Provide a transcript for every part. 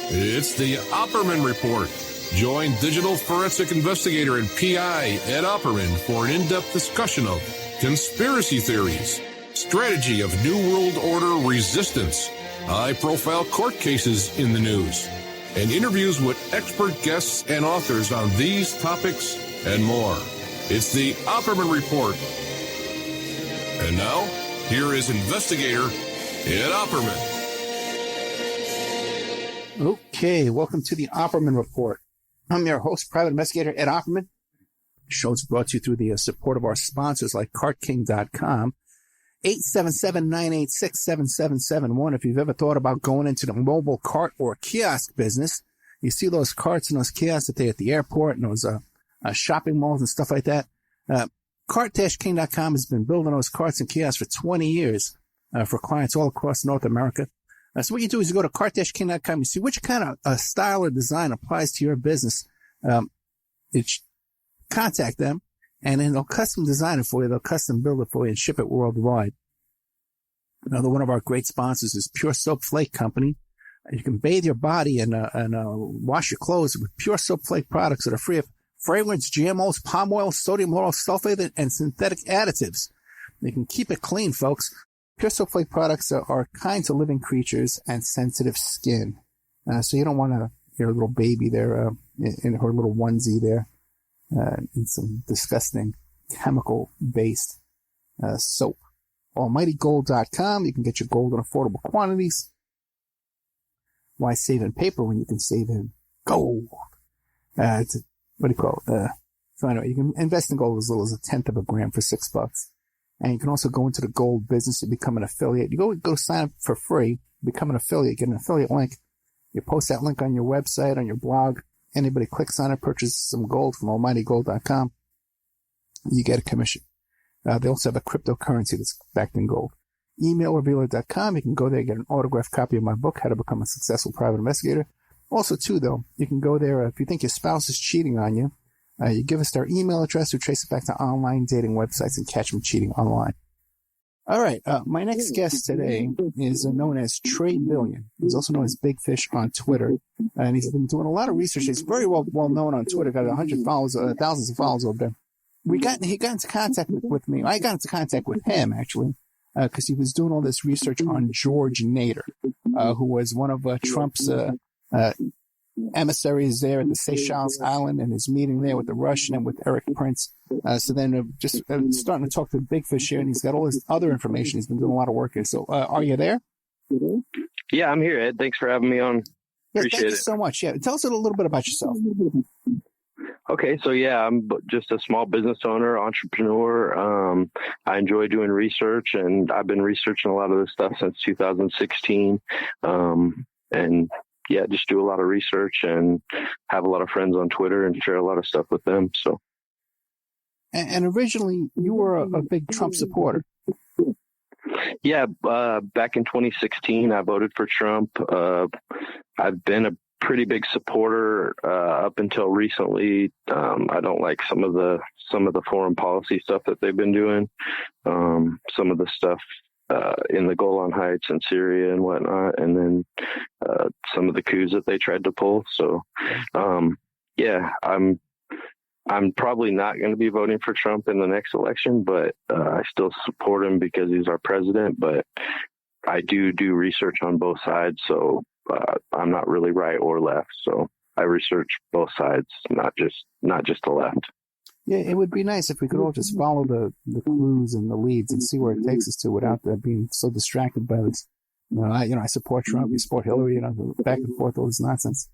It's the Opperman Report. Join digital forensic investigator and PI Ed Opperman for an in-depth discussion of conspiracy theories, strategy of New World Order resistance, high-profile court cases in the news, and interviews with expert guests and authors on these topics and more. It's the Opperman Report. And now, here is investigator Ed Opperman. Okay, welcome to the Opperman Report. I'm your host, private investigator Ed Opperman. The show is brought to you through the support of our sponsors like CartKing.com. 877-986-7771. If you've ever thought about going into the mobile cart or kiosk business, you see those carts and those kiosks that they at the airport and those shopping malls and stuff like that. Cart-King.com has been building those carts and kiosks for 20 years for clients all across North America. So what you do is you go to Cart-King.com, you see which kind of style or design applies to your business. Contact them, and then they'll custom design it for you. They'll custom build it for you and ship it worldwide. Another one of our great sponsors is Pure Soap Flake Company. You can bathe your body and wash your clothes with Pure Soap Flake products that are free of fragrance, GMOs, palm oil, sodium lauryl sulfate, and synthetic additives. You can keep it clean, folks. Pure Soap Flake products are kind to living creatures and sensitive skin. So you don't want your little baby there in her little onesie there in some disgusting chemical-based soap. AlmightyGold.com. You can get your gold in affordable quantities. Why save in paper when you can save in gold? What do you call it? So anyway, you can invest in gold as little as a tenth of a gram for $6. And you can also go into the gold business and become an affiliate. You go sign up for free, become an affiliate, get an affiliate link. You post that link on your website, on your blog. Anybody clicks on it, purchases some gold from AlmightyGold.com. You get a commission. They also have a cryptocurrency that's backed in gold. EmailRevealer.com. You can go there, get an autographed copy of my book, How to Become a Successful Private Investigator. Also, too, though, you can go there if you think your spouse is cheating on you. You give us their email address, we trace it back to online dating websites and catch them cheating online. All right. My next guest today is known as Trey Billion. He's also known as Bigfish on Twitter. And he's been doing a lot of research. He's very well known on Twitter. Got 100 followers, thousands of followers over there. He got into contact with me. I got into contact with him, actually, because he was doing all this research on George Nader, who was one of Trump's emissaries there at the Seychelles Island and his meeting there with the Russian and with Eric Prince. So then just starting to talk to Bigfish here, and he's got all this other information. He's been doing a lot of work here. So are you there? Yeah, I'm here, Ed. Thanks for having me on. Yeah, Appreciate thank you it. so much. Yeah, tell us a little bit about yourself. Okay, so yeah, I'm just a small business owner, entrepreneur. I enjoy doing research, and I've been researching a lot of this stuff since 2016. And yeah, just do a lot of research and have a lot of friends on Twitter and share a lot of stuff with them. So, and originally you were a big Trump supporter. Yeah, back in 2016, I voted for Trump. I've been a pretty big supporter up until recently. I don't like some of the foreign policy stuff that they've been doing. Some of the stuff in the Golan Heights and Syria and whatnot, and then some of the coups that they tried to pull. So, yeah, I'm probably not going to be voting for Trump in the next election, but I still support him because he's our president. But I do research on both sides, so I'm not really right or left. So I research both sides, not just the left. Yeah, it would be nice if we could all just follow the clues and the leads and see where it takes us to without being so distracted by this. I support Trump, you support Hillary, back and forth, all this nonsense.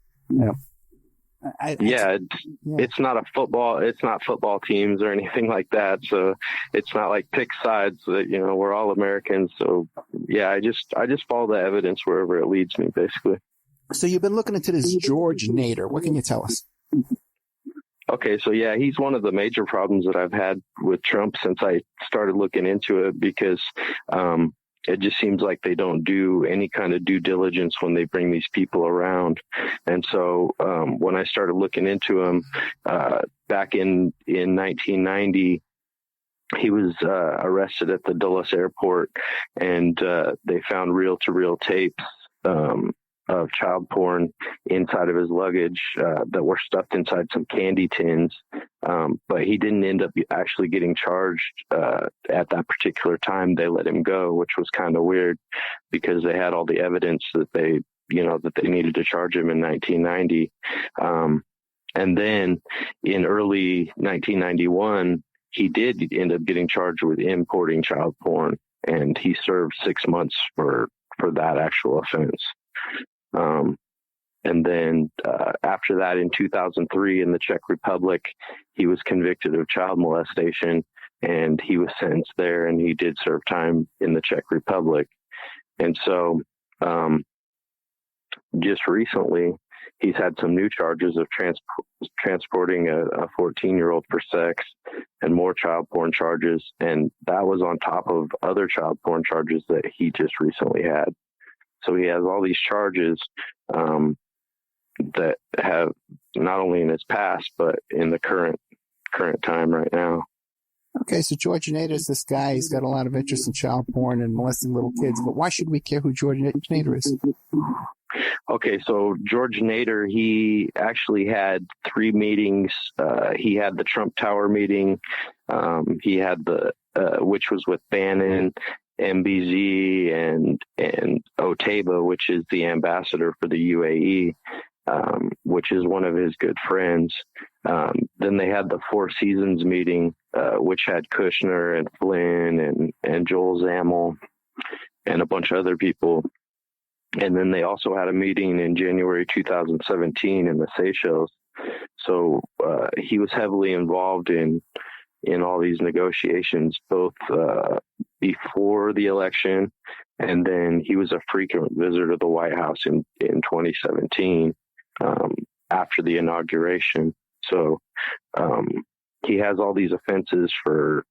It's not football teams or anything like that. So it's not like pick sides. We're all Americans. So yeah, I just follow the evidence wherever it leads me, basically. So you've been looking into this George Nader. What can you tell us? Okay, so yeah, he's one of the major problems that I've had with Trump since I started looking into it, because it just seems like they don't do any kind of due diligence when they bring these people around. And so when I started looking into him back in 1990, he was arrested at the Dulles airport, and they found reel-to-reel tapes of child porn inside of his luggage that were stuffed inside some candy tins. But he didn't end up actually getting charged at that particular time. They let him go, which was kind of weird because they had all the evidence that they needed to charge him in 1990. And then in early 1991, he did end up getting charged with importing child porn, and he served 6 months for that actual offense. And then after that, in 2003, in the Czech Republic, he was convicted of child molestation, and he was sentenced there, and he did serve time in the Czech Republic. And so just recently, he's had some new charges of transporting a 14-year-old for sex and more child porn charges. And that was on top of other child porn charges that he just recently had. So he has all these charges that have not only in his past, but in the current time right now. Okay, so George Nader is this guy. He's got a lot of interest in child porn and molesting little kids. But why should we care who George Nader is? Okay, so George Nader, he actually had 3 meetings. He had the Trump Tower meeting. He had which was with Bannon, MBZ, and Otaiba, which is the ambassador for the UAE, which is one of his good friends. Then they had the Four Seasons meeting, which had Kushner and Flynn and Joel Zamel and a bunch of other people. And then they also had a meeting in January 2017 in the Seychelles. So he was heavily involved in all these negotiations, both before the election, and then he was a frequent visitor to the White House in 2017 after the inauguration. So he has all these offenses for,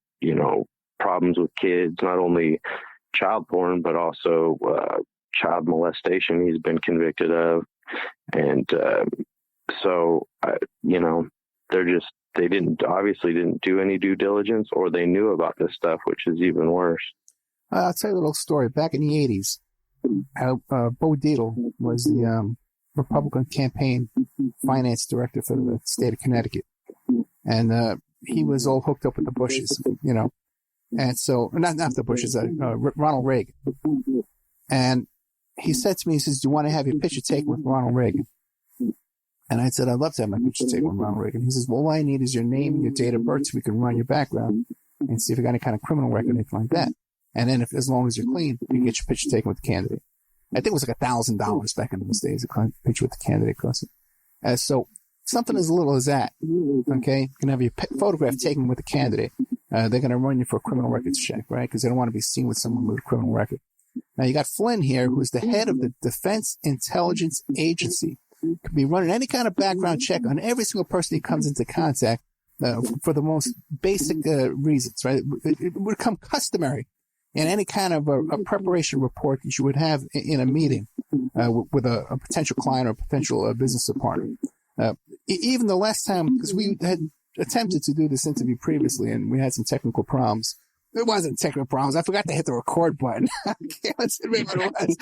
problems with kids, not only child porn, but also child molestation he's been convicted of. And so, they obviously didn't do any due diligence, or they knew about this stuff, which is even worse. I'll tell you a little story. Back in the 80s, Bo Dietl was the Republican campaign finance director for the state of Connecticut. And he was all hooked up with the Bushes, And so, not the Bushes, Ronald Reagan. And he said to me, he says, "Do you want to have your picture taken with Ronald Reagan?" And I said, "I'd love to have my picture taken with Ronald Reagan." He says, "Well, all I need is your name and your date of birth so we can run your background and see if you got any kind of criminal record, anything like that. And then as long as you're clean, you get your picture taken with the candidate." I think it was like $1,000 back in those days, a picture with the candidate cost. So something as little as that, okay? You can have your photograph taken with the candidate. They're going to run you for a criminal records check, right? Because they don't want to be seen with someone with a criminal record. Now, you got Flynn here, who's the head of the Defense Intelligence Agency. Could be running any kind of background check on every single person he comes into contact for the most basic reasons, right? It would become customary in any kind of a preparation report that you would have in a meeting with a potential client or potential business partner. Even the last time, because we had attempted to do this interview previously and we had some technical problems. It wasn't technical problems. I forgot to hit the record button. Let's admit what it was.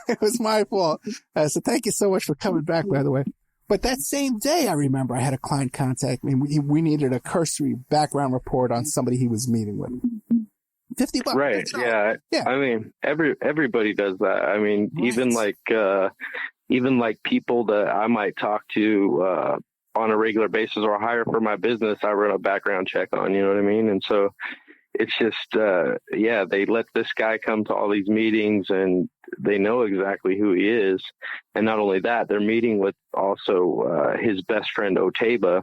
It was my fault. So thank you so much for coming back, by the way. But that same day, I remember I had a client contact me. We needed a cursory background report on somebody he was meeting with. $50. Right. Yeah. I mean, everybody does that. I mean, right. even like people that I might talk to on a regular basis or hire for my business, I run a background check on, you know what I mean? And so it's just, they let this guy come to all these meetings and they know exactly who he is. And not only that, they're meeting with also his best friend, Otaiba,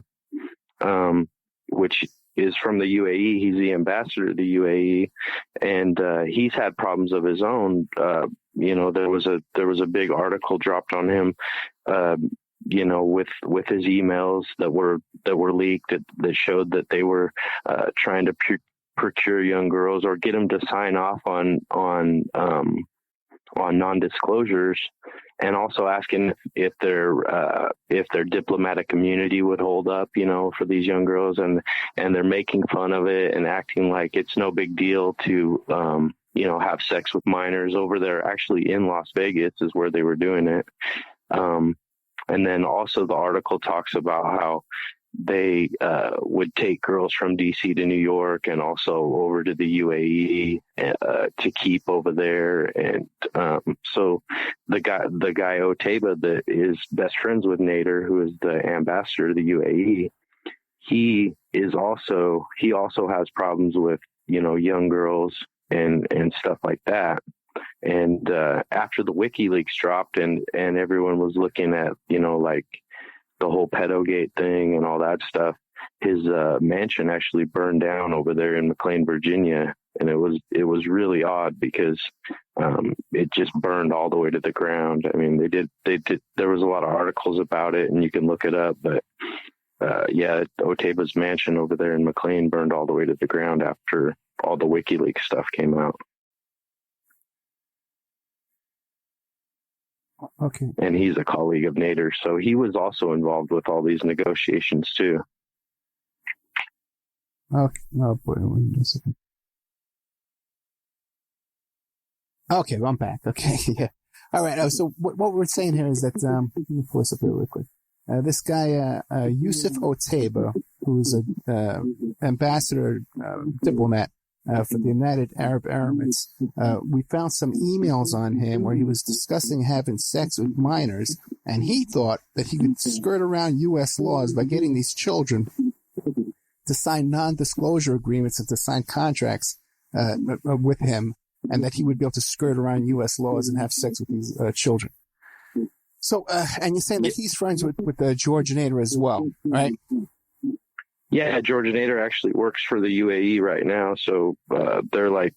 which is from the UAE. He's the ambassador to the UAE, and he's had problems of his own. There was a big article dropped on him, with his emails that were leaked that showed that they were trying to procure young girls or get them to sign off on non-disclosures, and also asking if their diplomatic immunity would hold up, for these young girls, and they're making fun of it and acting like it's no big deal to have sex with minors over there. Actually, in Las Vegas is where they were doing it. And then also the article talks about how they would take girls from DC to New York and also over to the UAE to keep over there. And so the guy Otaiba that is best friends with Nader, who is the ambassador to the UAE, he also has problems with young girls and stuff like that. And after the WikiLeaks dropped and everyone was looking at like the whole pedogate thing and all that stuff, his mansion actually burned down over there in McLean, Virginia, and it was really odd because it just burned all the way to the ground. I mean, they did. There was a lot of articles about it, and you can look it up. But Otaiba's mansion over there in McLean burned all the way to the ground after all the WikiLeaks stuff came out. Okay. And he's a colleague of Nader, so he was also involved with all these negotiations too. Okay. Oh boy, wait a second. Okay, I'm back. Okay, yeah. All right. So what we're saying here is that let me pull this up here real quick. This guy, Yusef Otaiba, who's a ambassador, diplomat for the United Arab Emirates, we found some emails on him where he was discussing having sex with minors, and he thought that he could skirt around U.S. laws by getting these children to sign non-disclosure agreements and to sign contracts with him, and that he would be able to skirt around U.S. laws and have sex with these children. So, and you're saying that he's friends with George Nader as well, right? Yeah, George Nader actually works for the UAE right now, so they're like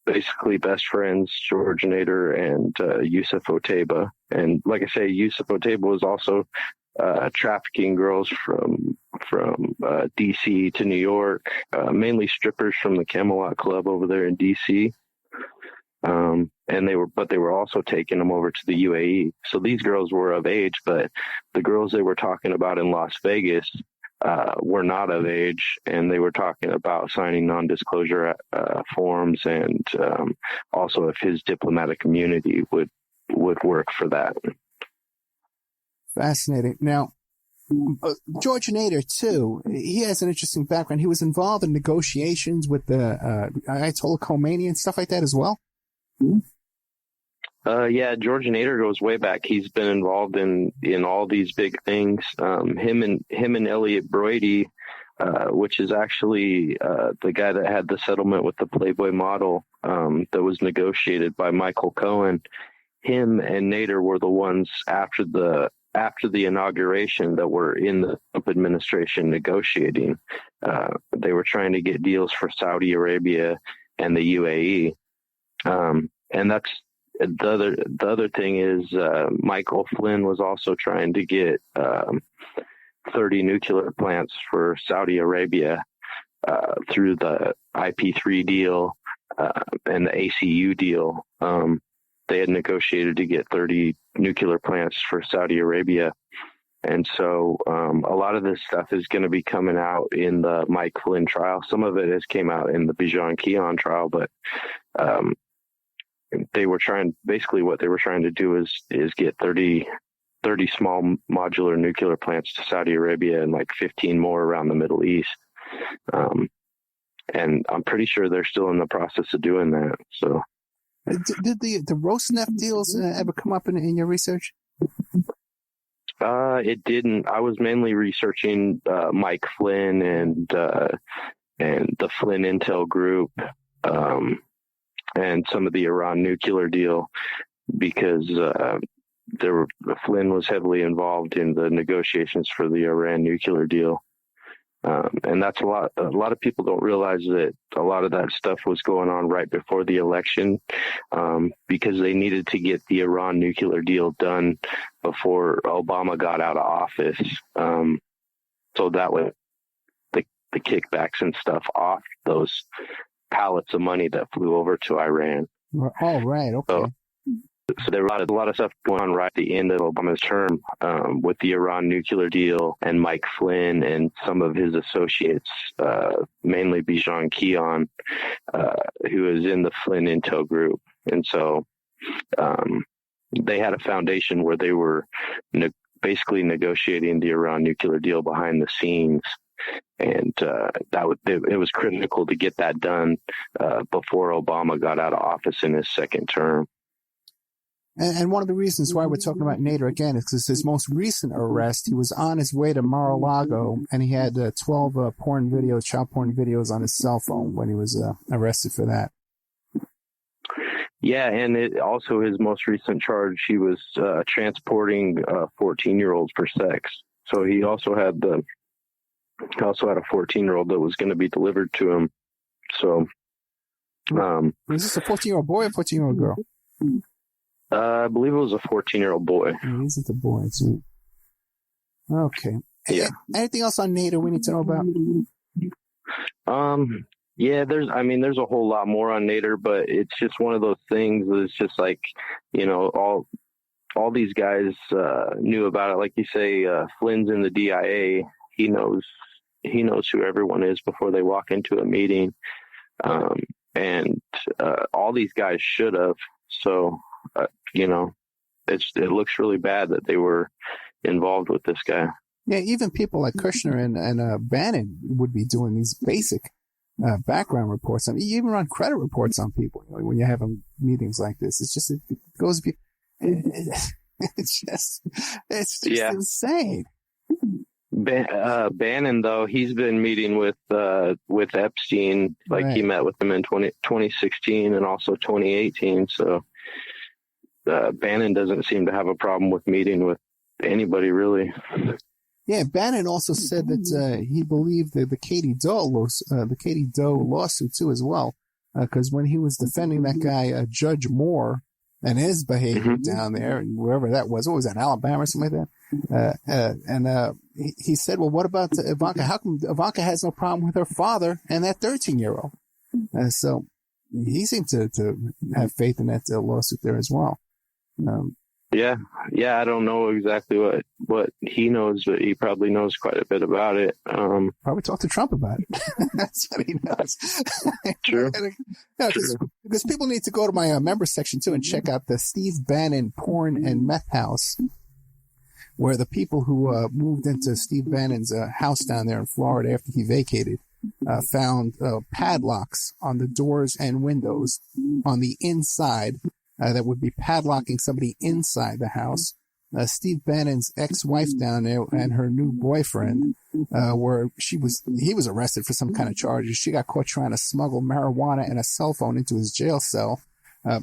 basically best friends, George Nader and Yusef Otaiba. And like I say, Yusef Otaiba was also trafficking girls from DC to New York, mainly strippers from the Camelot Club over there in DC. And they were also taking them over to the UAE. So these girls were of age, but the girls they were talking about in Las Vegas were not of age, and they were talking about signing non-disclosure forms, and also if his diplomatic immunity would work for that. Fascinating. Now, George Nader, too, he has an interesting background. He was involved in negotiations with the Ayatollah Khomeini and stuff like that as well. Yeah, George Nader goes way back. He's been involved in all these big things. Him and Elliot Broidy, which is actually the guy that had the settlement with the Playboy model that was negotiated by Michael Cohn. Him and Nader were the ones after the inauguration that were in the Trump administration negotiating. They were trying to get deals for Saudi Arabia and the UAE. And that's the other thing is Michael Flynn was also trying to get 30 nuclear plants for Saudi Arabia through the IP3 deal and the ACU deal. They had negotiated to get 30 nuclear plants for Saudi Arabia. And so a lot of this stuff is going to be coming out in the Mike Flynn trial. Some of it has came out in the Bijan Keon trial, but what they were trying to do is get 30 small modular nuclear plants to Saudi Arabia and like 15 more around the Middle East. And I'm pretty sure they're still in the process of doing that. So, did the Rosneft deals ever come up in your research? It didn't. I was mainly researching Mike Flynn and the Flynn Intel Group. And some of the Iran nuclear deal, because Flynn was heavily involved in the negotiations for the Iran nuclear deal. And that's a lot of people don't realize that a lot of that stuff was going on right before the election, because they needed to get the Iran nuclear deal done before Obama got out of office. So that way the kickbacks and stuff off those pallets of money that flew over to Iran. Oh, right. Okay. So So there was a lot of stuff going on right at the end of Obama's term with the Iran nuclear deal and Mike Flynn and some of his associates, mainly Bijan Keon, who is in the Flynn Intel group. And so they had a foundation where they were basically negotiating the Iran nuclear deal behind the scenes. And it was critical to get that done before Obama got out of office in his second term. And one of the reasons why we're talking about Nader again is because his most recent arrest, he was on his way to Mar-a-Lago, and he had 12 child porn videos on his cell phone when he was arrested for that. Yeah, and also his most recent charge, he was transporting 14-year-olds for sex. So he also had a 14-year-old that was going to be delivered to him. So, was this a 14-year-old boy or 14-year-old girl? I believe it was a 14-year-old boy. Oh, these are the boys. Okay. Yeah. Anything else on Nader we need to know about? Yeah, there's a whole lot more on Nader, but it's just one of those things that it's just like, all these guys knew about it. Like you say, Flynn's in the DIA. He knows who everyone is before they walk into a meeting. And all these guys should have. So, it looks really bad that they were involved with this guy. Yeah, even people like Kushner and Bannon would be doing these basic background reports. I mean, you even run credit reports on people when you're having meetings like this. It's just, it goes, it's just insane. Bannon, though, he's been meeting with Epstein, like right. He met with him in 2016 and also 2018. So Bannon doesn't seem to have a problem with meeting with anybody, really. Yeah, Bannon also said that he believed the Katie Doe lawsuit too as well, because when he was defending that guy Judge Moore and his behavior down there and wherever that was, what was that, Alabama or something like that? He said, well, what about Ivanka? How come Ivanka has no problem with her father and that 13-year-old? So he seemed to have faith in that lawsuit there as well. Yeah, I don't know exactly what he knows, but he probably knows quite a bit about it. Probably talked to Trump about it. That's what he knows. True. Because people need to go to my member section too and check out the Steve Bannon Porn and Meth House, where the people who moved into Steve Bannon's house down there in Florida after he vacated found padlocks on the doors and windows on the inside. That would be padlocking somebody inside the house. Steve Bannon's ex-wife down there and her new boyfriend, he was arrested for some kind of charges. She got caught trying to smuggle marijuana and a cell phone into his jail cell.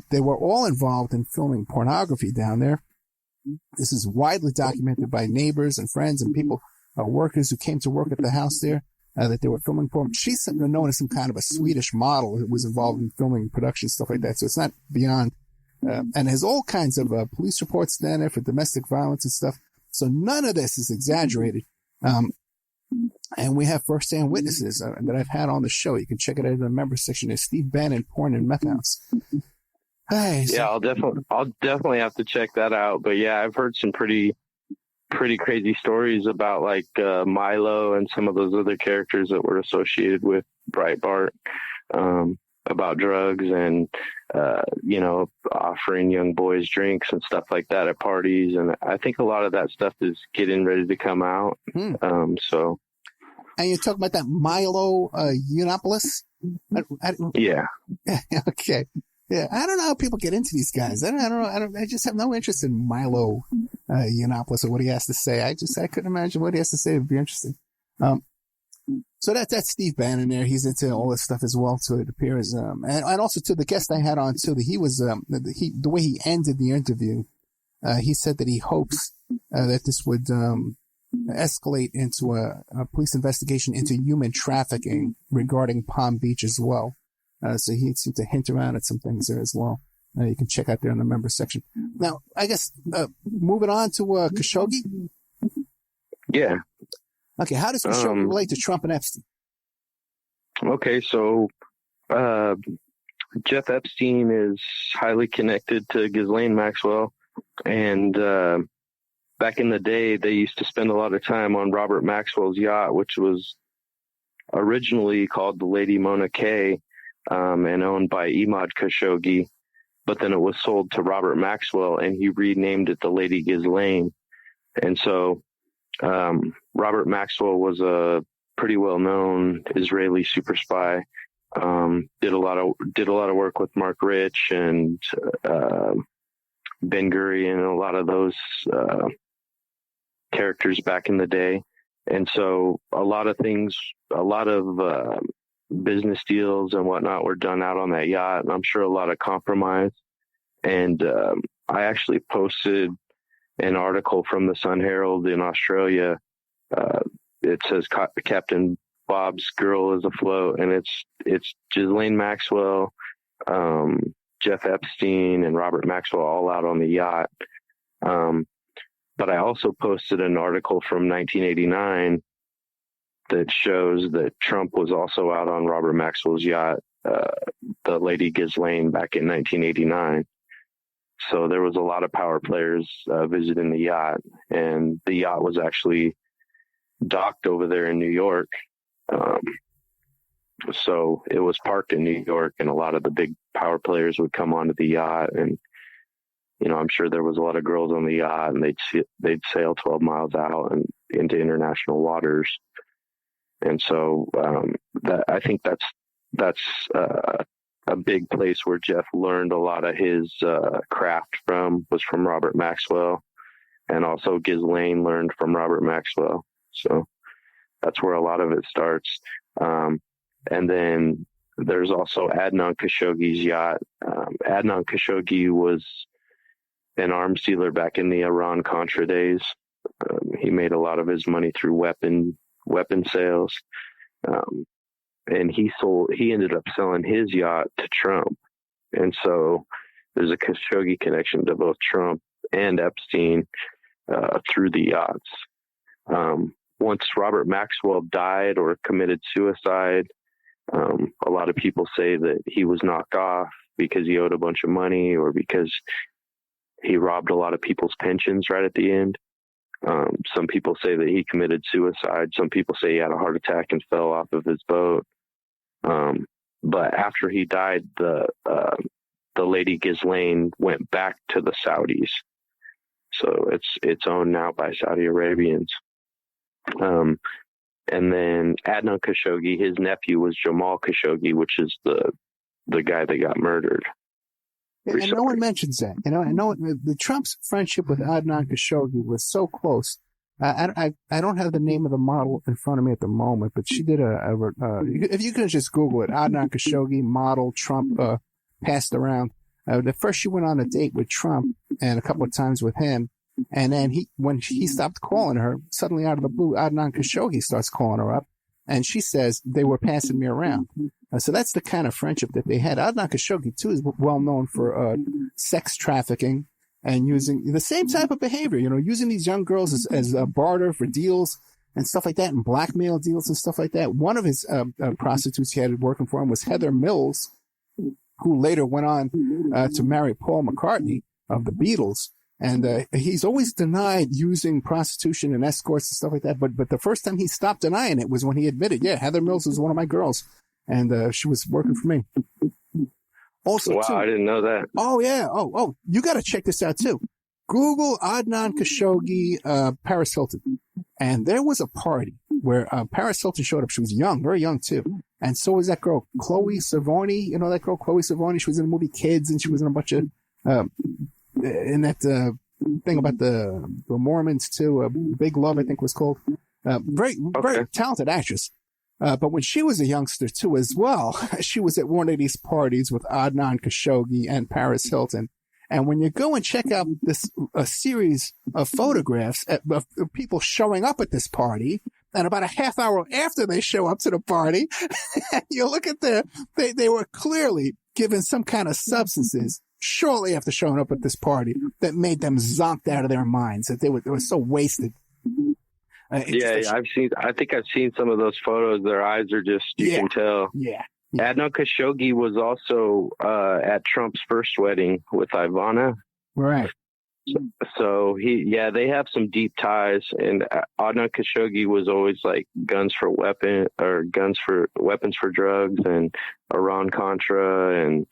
They were all involved in filming pornography down there. This is widely documented by neighbors and friends and people, workers who came to work at the house there, that they were filming porn. She's known as some kind of a Swedish model who was involved in filming production, stuff like that. So it's not beyond. And there's all kinds of police reports down there for domestic violence and stuff. So none of this is exaggerated. And we have first-hand witnesses that I've had on the show. You can check it out in the member section. There's Steve Bannon, Porn and Meth House. Hey, so. Yeah, I'll definitely have to check that out. But yeah, I've heard some pretty crazy stories about like Milo and some of those other characters that were associated with Breitbart. About drugs and, offering young boys drinks and stuff like that at parties. And I think a lot of that stuff is getting ready to come out. So. And you're talking about that Milo Yiannopoulos? Yeah. Okay. Yeah. I don't know how people get into these guys. I don't know. I just have no interest in Milo Yiannopoulos or what he has to say. I couldn't imagine what he has to say. It would be interesting. So that's Steve Bannon there. He's into all this stuff as well, so it appears. And also to the guest I had on too, that he was, the way he ended the interview, he said that he hopes, that this would, escalate into a police investigation into human trafficking regarding Palm Beach as well. So he seemed to hint around at some things there as well. You can check out there in the member section. Now, I guess, moving on to, Khashoggi. Yeah. Okay, how does Khashoggi relate to Trump and Epstein? Okay, so Jeff Epstein is highly connected to Ghislaine Maxwell. And back in the day, they used to spend a lot of time on Robert Maxwell's yacht, which was originally called the Lady Mona Kay, and owned by Imad Khashoggi. But then it was sold to Robert Maxwell, and he renamed it the Lady Ghislaine. And so Robert Maxwell was a pretty well-known Israeli super spy. Did a lot of work with Mark Rich and Ben Gurion and a lot of those characters back in the day. And so a lot of business deals and whatnot were done out on that yacht, and I'm sure a lot of compromise. And I actually posted an article from the Sun Herald in Australia. It says Captain Bob's girl is afloat, and it's Ghislaine Maxwell, Jeff Epstein, and Robert Maxwell all out on the yacht. But I also posted an article from 1989 that shows that Trump was also out on Robert Maxwell's yacht, the Lady Ghislaine, back in 1989. So there was a lot of power players visiting the yacht, and the yacht was actually docked over there in New York. So it was parked in New York, and a lot of the big power players would come onto the yacht. And, I'm sure there was a lot of girls on the yacht, and they'd sail 12 miles out and into international waters. And so I think that's a big place where Jeff learned a lot of his craft was from Robert Maxwell, and also Ghislaine learned from Robert Maxwell. So that's where a lot of it starts. And then there's also Adnan Khashoggi's yacht. Adnan Khashoggi was an arms dealer back in the Iran-Contra days. He made a lot of his money through weapon sales. And he ended up selling his yacht to Trump. And so there's a Khashoggi connection to both Trump and Epstein through the yachts. Once Robert Maxwell died or committed suicide, a lot of people say that he was knocked off because he owed a bunch of money or because he robbed a lot of people's pensions right at the end. Some people say that he committed suicide. Some people say he had a heart attack and fell off of his boat. But after he died, the Lady Ghislaine went back to the Saudis. So it's owned now by Saudi Arabians. And then Adnan Khashoggi, his nephew was Jamal Khashoggi, which is the guy that got murdered. And no one mentions that. I know the Trump's friendship with Adnan Khashoggi was so close. I don't have the name of the model in front of me at the moment, but she did if you could just Google it, Adnan Khashoggi model Trump passed around. The first she went on a date with Trump and a couple of times with him. And then when he stopped calling her, suddenly out of the blue, Adnan Khashoggi starts calling her up. And she says, they were passing me around. So that's the kind of friendship that they had. Adnan Khashoggi, too, is well known for sex trafficking and using the same type of behavior, using these young girls as barter for deals and stuff like that, and blackmail deals and stuff like that. One of his prostitutes he had working for him was Heather Mills, who later went on to marry Paul McCartney of the Beatles. And he's always denied using prostitution and escorts and stuff like that. But the first time he stopped denying it was when he admitted, yeah, Heather Mills was one of my girls, and she was working for me. Also, wow, too, I didn't know that. Oh, yeah. Oh, you got to check this out, too. Google Adnan Khashoggi, Paris Hilton. And there was a party where Paris Hilton showed up. She was young, very young, too. And so was that girl, Chloe Sevigny. That girl, Chloe Sevigny. She was in the movie Kids, and she was in a bunch of... in that thing about the Mormons too, Big Love, I think was called. Very talented actress. But when she was a youngster too, as well, she was at one of these parties with Adnan Khashoggi and Paris Hilton. And when you go and check out a series of photographs of people showing up at this party, and about a half hour after they show up to the party, you look at they were clearly given some kind of substances shortly after showing up at this party that made them zonked out of their minds, that they were so wasted. I think I've seen some of those photos. Their eyes are just, you can tell. Yeah. Adnan Khashoggi was also at Trump's first wedding with Ivana. Right. So they have some deep ties, and Adnan Khashoggi was always like weapons for drugs and Iran Contra, and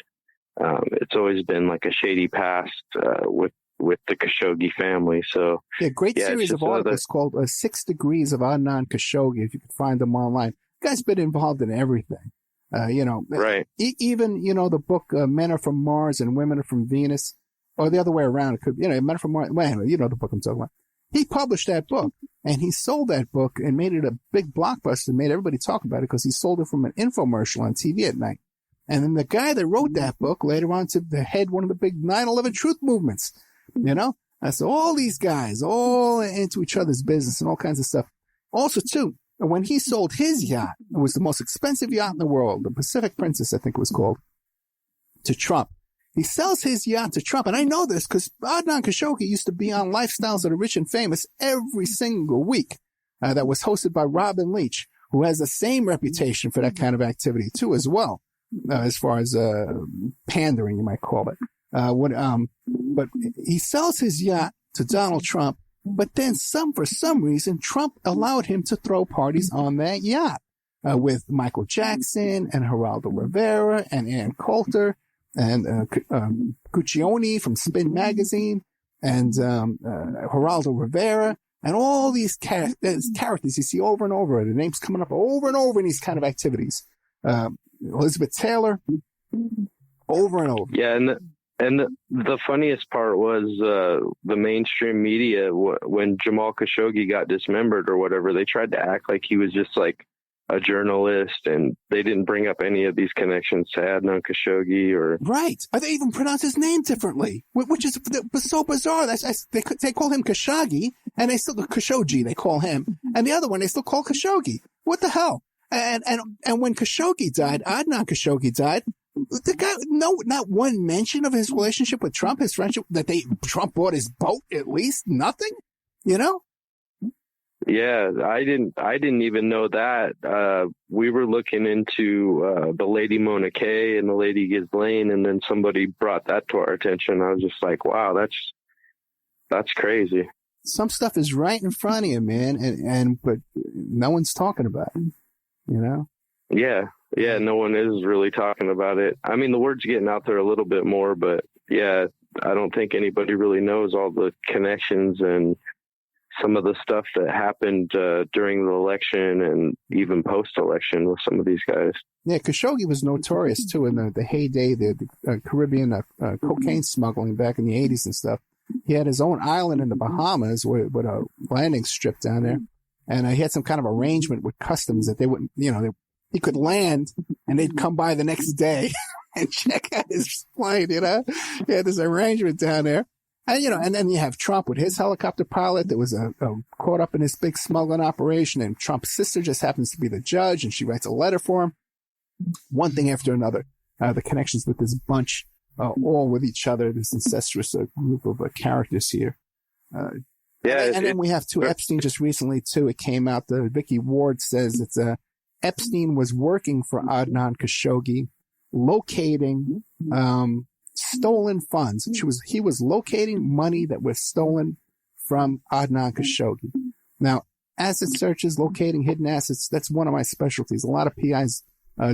it's always been like a shady past with the Khashoggi family. So great series of articles called 6 Degrees of Adnan Khashoggi, if you can find them online. The guy's been involved in everything. Right. Even the book Men Are From Mars and Women Are From Venus. Or the other way around. It could, Men From Mars. Well, anyway, you know the book I'm talking about. He published that book, and he sold that book and made it a big blockbuster, made everybody talk about it because he sold it from an infomercial on TV at night. And then the guy that wrote that book later on to head one of the big 9/11 truth movements, So all these guys, all into each other's business and all kinds of stuff. Also, too, when he sold his yacht, it was the most expensive yacht in the world, the Pacific Princess, I think it was called, to Trump. He sells his yacht to Trump, and I know this because Adnan Khashoggi used to be on Lifestyles of the Rich and Famous every single week. That was hosted by Robin Leach, who has the same reputation for that kind of activity too, as well, as far as pandering, you might call it. But he sells his yacht to Donald Trump, but then for some reason, Trump allowed him to throw parties on that yacht with Michael Jackson and Geraldo Rivera and Ann Coulter and Guccione from Spin Magazine and Geraldo Rivera and all these characters you see over and over. The names coming up over and over in these kind of activities. Elizabeth Taylor, over and over. Yeah, and the funniest part was the mainstream media, when Jamal Khashoggi got dismembered or whatever, they tried to act like he was just like a journalist, and they didn't bring up any of these connections to Adnan Khashoggi or... Right. They even pronounce his name differently, which is so bizarre. They call him Khashoggi, and they still Khashoggi, they call him. And the other one, they still call Khashoggi. What the hell? And when Khashoggi died, Adnan Khashoggi died, the guy, not one mention of his relationship with Trump, his friendship, Trump bought his boat, at least. Nothing, Yeah, I didn't even know that. We were looking into the Lady Mona Kay and the Lady Ghislaine, and then somebody brought that to our attention. I was just like, wow, that's crazy. Some stuff is right in front of you, man, but no one's talking about it, Yeah, no one is really talking about it. I mean, the word's getting out there a little bit more, but yeah, I don't think anybody really knows all the connections and some of the stuff that happened during the election and even post-election with some of these guys. Yeah, Khashoggi was notorious, too, in the heyday, the Caribbean cocaine smuggling back in the 80s and stuff. He had his own island in the Bahamas with a landing strip down there. And he had some kind of arrangement with customs that they wouldn't, he could land and they'd come by the next day and check out his plane, He had this arrangement down there. And, and then you have Trump with his helicopter pilot that was caught up in this big smuggling operation. And Trump's sister just happens to be the judge, and she writes a letter for him. One thing after another. The connections with this bunch, all with each other, this incestuous group of characters here. And then we have, too, Epstein just recently, too. It came out, Vicky Ward says it's Epstein was working for Adnan Khashoggi, locating stolen funds. He was locating money that was stolen from Adnan Khashoggi. Now, asset searches, locating hidden assets, that's one of my specialties. A lot of PIs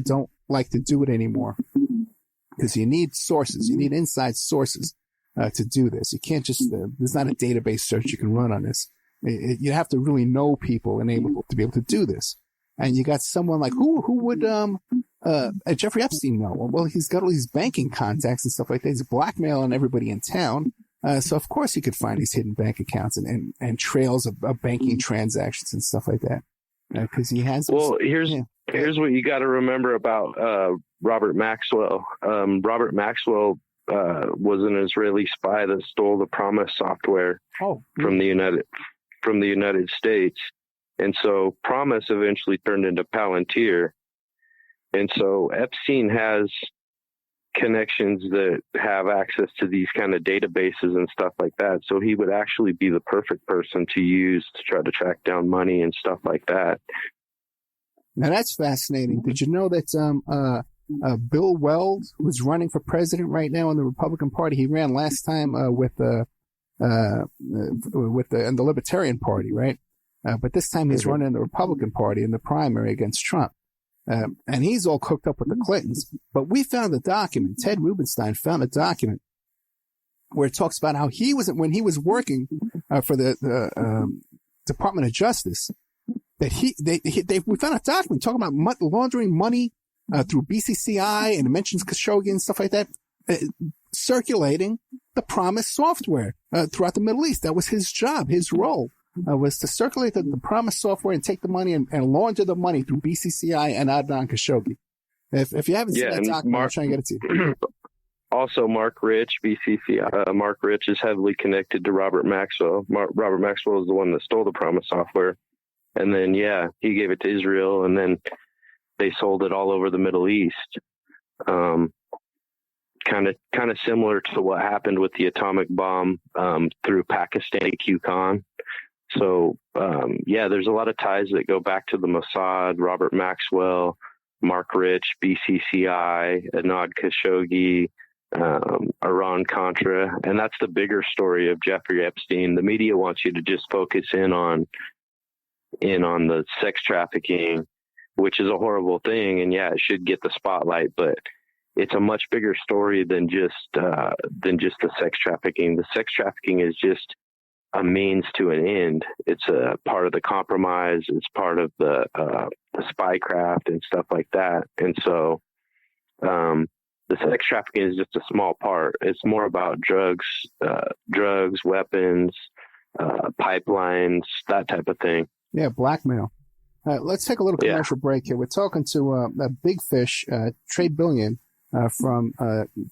don't like to do it anymore because you need sources. You need inside sources to do this. You can't just, there's not a database search you can run on this. You have to really know people and able to be able to do this. And you got someone like who would Jeffrey Epstein know? Well, he's got all these banking contacts and stuff like that. He's blackmailing everybody in town. So of course he could find these hidden bank accounts and trails of banking transactions and stuff like that. Because he has. Well, here's what you got to remember about Robert Maxwell. Robert Maxwell was an Israeli spy that stole the Promise software from the United States. And so Promise eventually turned into Palantir. And so Epstein has connections that have access to these kind of databases and stuff like that. So he would actually be the perfect person to use to try to track down money and stuff like that. Now that's fascinating. Did you know that Bill Weld, who's running for president right now in the Republican Party. He ran last time with the Libertarian Party, right? But this time he's running the Republican Party in the primary against Trump. And he's all cooked up with the Clintons. But we found a document. Ted Rubenstein found a document where it talks about how when he was working for the Department of Justice, that we found a document talking about laundering money through BCCI, and it mentions Khashoggi and stuff like that, circulating the promised software throughout the Middle East. That was his job, his role. Was to circulate the promised software and take the money and launder the money through BCCI and Adnan Khashoggi. If you haven't seen that document, I'll try and get it to you. Also, Mark Rich, BCCI. Mark Rich is heavily connected to Robert Maxwell. Robert Maxwell is the one that stole the promised software. And then, he gave it to Israel, and then they sold it all over the Middle East. Kind of similar to what happened with the atomic bomb through Pakistani Cohn. So, there's a lot of ties that go back to the Mossad, Robert Maxwell, Mark Rich, BCCI, Adnan Khashoggi, Iran-Contra. And that's the bigger story of Jeffrey Epstein. The media wants you to just focus in on the sex trafficking, which is a horrible thing. And it should get the spotlight, but it's a much bigger story than just the sex trafficking. The sex trafficking is just a means to an end. It's a part of the compromise. It's part of the spycraft and stuff like that. And so, the sex trafficking is just a small part. It's more about drugs, weapons, pipelines, that type of thing. Yeah, blackmail. Let's take a little commercial break here. We're talking to Bigfish, Trey Billion from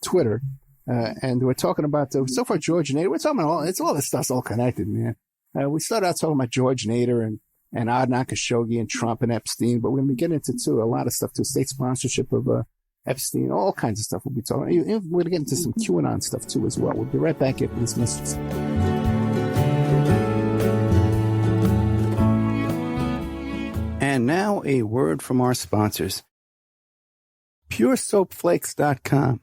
Twitter. And we're talking about so far George Nader. We're talking about all this stuff's all connected, man. We started out talking about George Nader and Adnan Khashoggi and Trump and Epstein, but we're going to be getting into a lot of stuff too. State sponsorship of Epstein, all kinds of stuff we'll be talking. We're going to get into some QAnon stuff too as well. We'll be right back after this message. And now a word from our sponsors. PureSoapFlakes.com.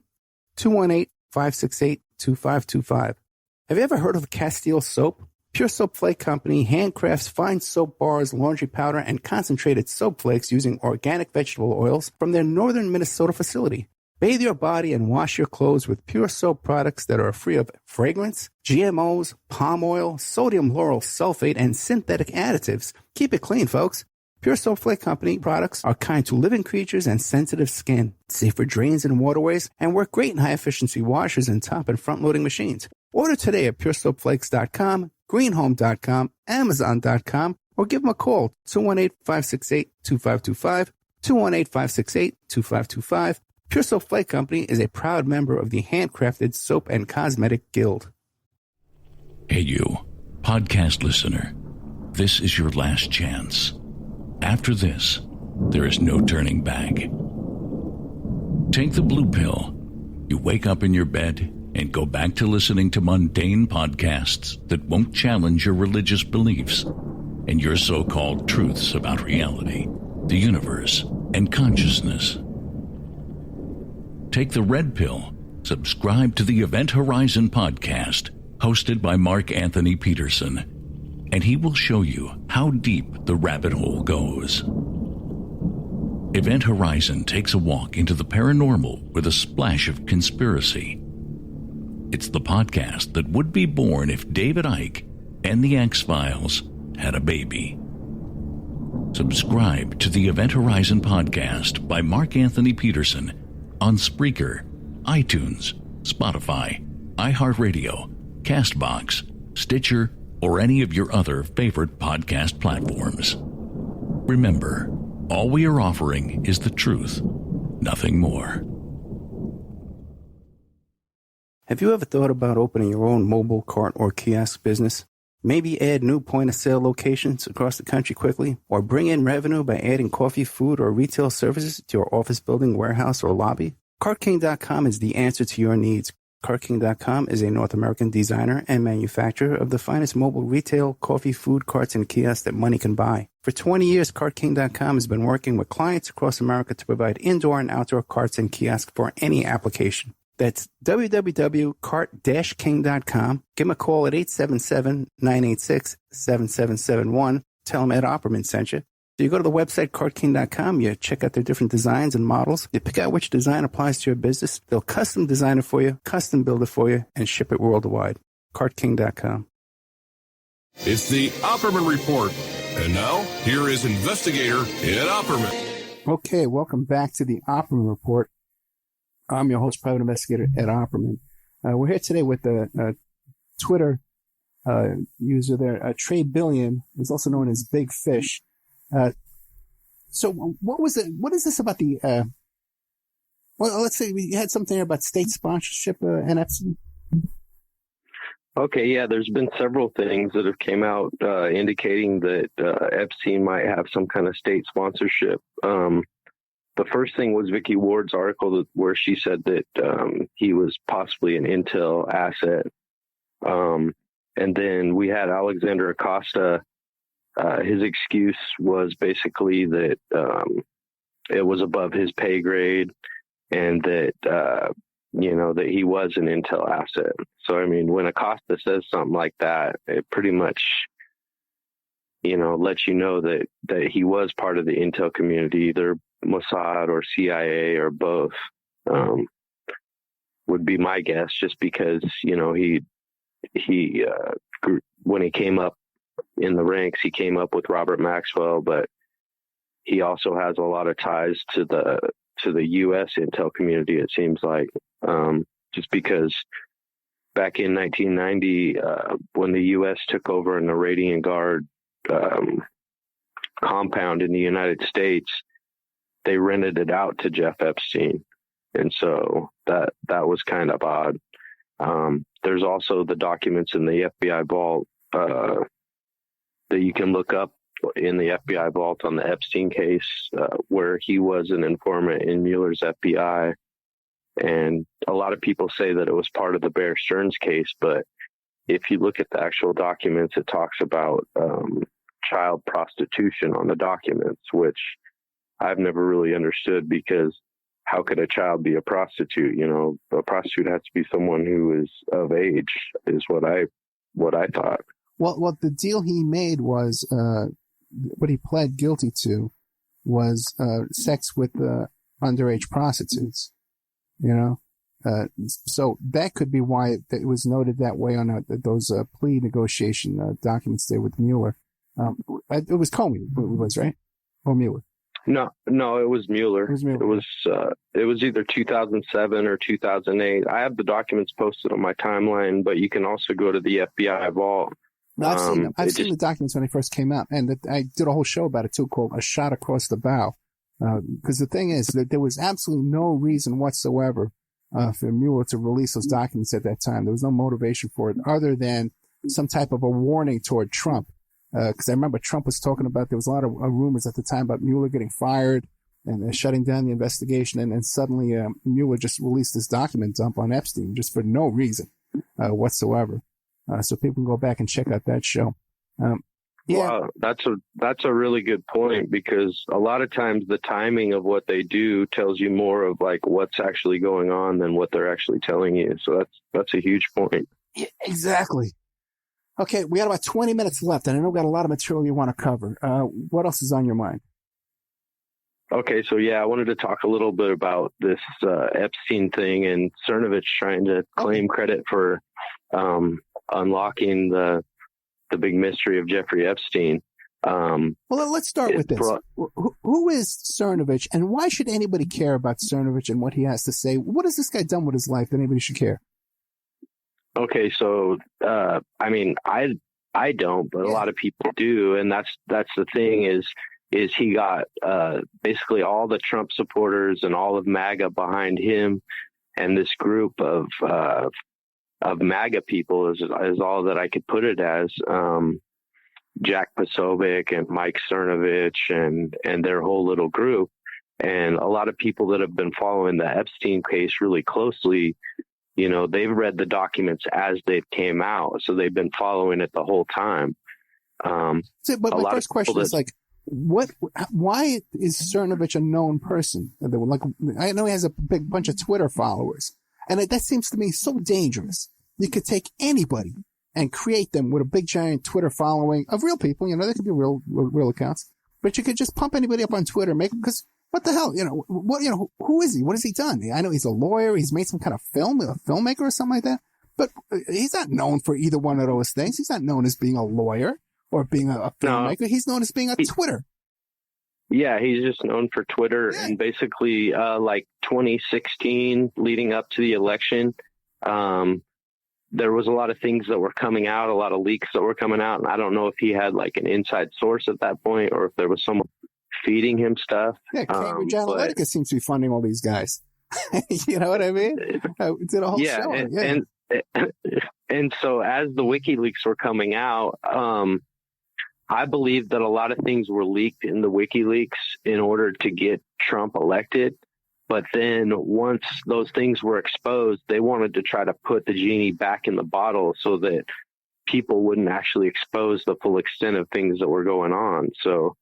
218-568-2525. Have you ever heard of Castile Soap? Pure Soap Flake Company handcrafts fine soap bars, laundry powder, and concentrated soap flakes using organic vegetable oils from their northern Minnesota facility. Bathe your body and wash your clothes with Pure Soap products that are free of fragrance, GMOs, palm oil, sodium lauryl sulfate, and synthetic additives. Keep it clean, folks. Pure Soap Flake Company products are kind to living creatures and sensitive skin, safe for drains and waterways, and work great in high-efficiency washers and top and front-loading machines. Order today at PureSoapFlakes.com, GreenHome.com, Amazon.com, or give them a call, 218-568-2525, 218-568-2525. Pure Soap Flake Company is a proud member of the Handcrafted Soap and Cosmetic Guild. Hey you, podcast listener, this is your last chance. After this, there is no turning back. Take the blue pill. You wake up in your bed and go back to listening to mundane podcasts that won't challenge your religious beliefs and your so-called truths about reality, the universe, and consciousness. Take the red pill. Subscribe to the Event Horizon podcast, hosted by Mark Anthony Peterson, and he will show you how deep the rabbit hole goes. Event Horizon takes a walk into the paranormal with a splash of conspiracy. It's the podcast that would be born if David Icke and the X-Files had a baby. Subscribe to the Event Horizon podcast by Mark Anthony Peterson on Spreaker, iTunes, Spotify, iHeartRadio, CastBox, Stitcher, or any of your other favorite podcast platforms. Remember, all we are offering is the truth, nothing more. Have you ever thought about opening your own mobile cart or kiosk business? Maybe add new point-of-sale locations across the country quickly, or bring in revenue by adding coffee, food, or retail services to your office building, warehouse, or lobby? CartKing.com is the answer to your needs. CartKing.com is a North American designer and manufacturer of the finest mobile retail, coffee, food carts, and kiosks that money can buy. For 20 years, CartKing.com has been working with clients across America to provide indoor and outdoor carts and kiosks for any application. That's www.cart-king.com. Give them a call at 877-986-7771. Tell them Ed Opperman sent you. So you go to the website, CartKing.com, you check out their different designs and models. You pick out which design applies to your business. They'll custom design it for you, custom build it for you, and ship it worldwide. CartKing.com. It's the Opperman Report. And now, here is investigator Ed Opperman. Okay, welcome back to the Opperman Report. I'm your host, private investigator Ed Opperman. We're here today with the Twitter user there, Trade Billion, is also known as Bigfish. So what was it? What is this about the, well, let's say we had something about state sponsorship and Epstein. Okay, yeah, there's been several things that have came out indicating that Epstein might have some kind of state sponsorship. The first thing was Vicky Ward's article where she said that he was possibly an intel asset. And then we had Alexander Acosta. His excuse was basically that it was above his pay grade and that, that he was an intel asset. So, I mean, when Acosta says something like that, it pretty much, lets you know that he was part of the intel community, either Mossad or CIA or both, would be my guess, just because, he when he came up in the ranks, he came up with Robert Maxwell, but he also has a lot of ties to the U.S. intel community, it seems like, just because back in 1990, when the U.S. took over an Iranian Guard compound in the United States, they rented it out to Jeff Epstein. And so that was kind of odd. There's also the documents in the FBI vault that you can look up in the FBI vault on the Epstein case, where he was an informant in Mueller's FBI. And a lot of people say that it was part of the Bear Stearns case, but if you look at the actual documents, it talks about child prostitution on the documents, which I've never really understood, because how could a child be a prostitute? A prostitute has to be someone who is of age, is what I thought. Well, the deal he made was, what he pled guilty to was sex with underage prostitutes, so that could be why it was noted that way on those plea negotiation documents there with Mueller. It was Cohn, it was, right? Or Mueller? No, it was Mueller. It was either 2007 or 2008. I have the documents posted on my timeline, but you can also go to the FBI vault. No, I've seen them. I've seen the documents when they first came out, and I did a whole show about it too, called "A Shot Across the Bow." Because the thing is that there was absolutely no reason whatsoever for Mueller to release those documents at that time. There was no motivation for it other than some type of a warning toward Trump. Because I remember Trump was talking about, there was a lot of rumors at the time about Mueller getting fired and shutting down the investigation, and then suddenly Mueller just released this document dump on Epstein just for no reason whatsoever. So people can go back and check out that show. Yeah, wow, that's a really good point, because a lot of times the timing of what they do tells you more of like what's actually going on than what they're actually telling you. So that's a huge point. Yeah, exactly. Okay, we got about 20 minutes left, and I know we've got a lot of material you want to cover. What else is on your mind? Okay, so I wanted to talk a little bit about this Epstein thing and Cernovich trying to claim credit for unlocking the big mystery of Jeffrey Epstein. Well, let's start with this. Who is Cernovich, and why should anybody care about Cernovich and what he has to say? What has this guy done with his life that anybody should care? Okay, so I mean, I don't, but a lot of people do, and that's the thing is he got basically all the Trump supporters and all of MAGA behind him, and this group of MAGA people is all that I could put it as. Jack Posobiec and Mike Cernovich and their whole little group, and a lot of people that have been following the Epstein case really closely, they've read the documents as they came out. So they've been following it the whole time. But my first question is like, why is Cernovich a known person? Like, I know he has a big bunch of Twitter followers, and that seems to me so dangerous. You could take anybody and create them with a big giant Twitter following of real people. They could be real accounts, but you could just pump anybody up on Twitter, because what the hell, who is he? What has he done? I know he's a lawyer. He's made some kind of film, a filmmaker or something like that, but he's not known for either one of those things. He's not known as being a lawyer or being a filmmaker. He's known as being a Twitter. Yeah, he's just known for Twitter. Yeah. And basically, like 2016 leading up to the election, there was a lot of things that were coming out, a lot of leaks that were coming out. And I don't know if he had like an inside source at that point or if there was someone feeding him stuff. Yeah, Cambridge Analytica seems to be funding all these guys. You know what I mean? Did a whole show. And so as the WikiLeaks were coming out, I believe that a lot of things were leaked in the WikiLeaks in order to get Trump elected. But then once those things were exposed, they wanted to try to put the genie back in the bottle so that people wouldn't actually expose the full extent of things that were going on. So,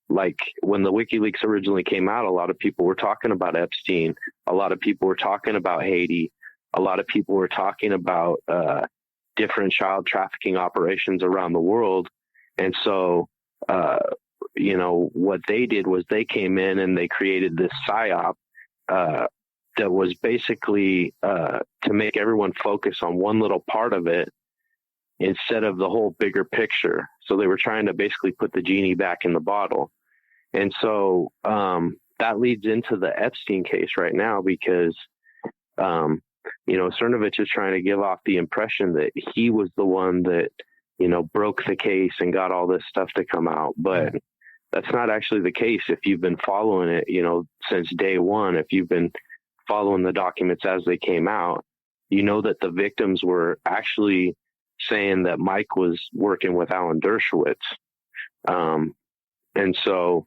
like when the WikiLeaks originally came out, a lot of people were talking about Epstein. A lot of people were talking about Haiti. A lot of people were talking about different child trafficking operations around the world. And so, what they did was they came in and they created this PSYOP that was basically to make everyone focus on one little part of it instead of the whole bigger picture. So they were trying to basically put the genie back in the bottle. And so that leads into the Epstein case right now because, Cernovich is trying to give off the impression that he was the one that, broke the case and got all this stuff to come out. But that's not actually the case. If you've been following it, since day one, if you've been following the documents as they came out, that the victims were actually saying that Mike was working with Alan Dershowitz. And so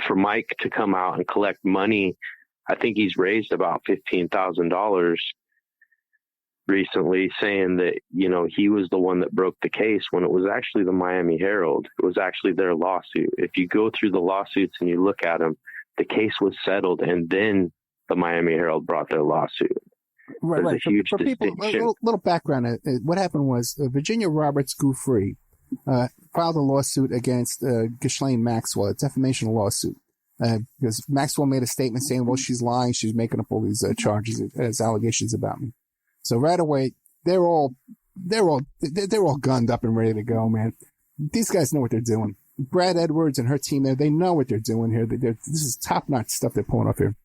for Mike to come out and collect money, I think he's raised about $15,000 recently saying that, he was the one that broke the case when it was actually the Miami Herald. It was actually their lawsuit. If you go through the lawsuits and you look at them, the case was settled and then the Miami Herald brought their lawsuit. Right. For people, a little background. What happened was Virginia Roberts Giuffre filed a lawsuit against Ghislaine Maxwell, a defamation lawsuit. Because Maxwell made a statement saying, well, she's lying. She's making up all these charges as allegations about me. So right away, they're all gunned up and ready to go, man. These guys know what they're doing. Brad Edwards and her team there, they know what they're doing here. This is top-notch stuff they're pulling off here.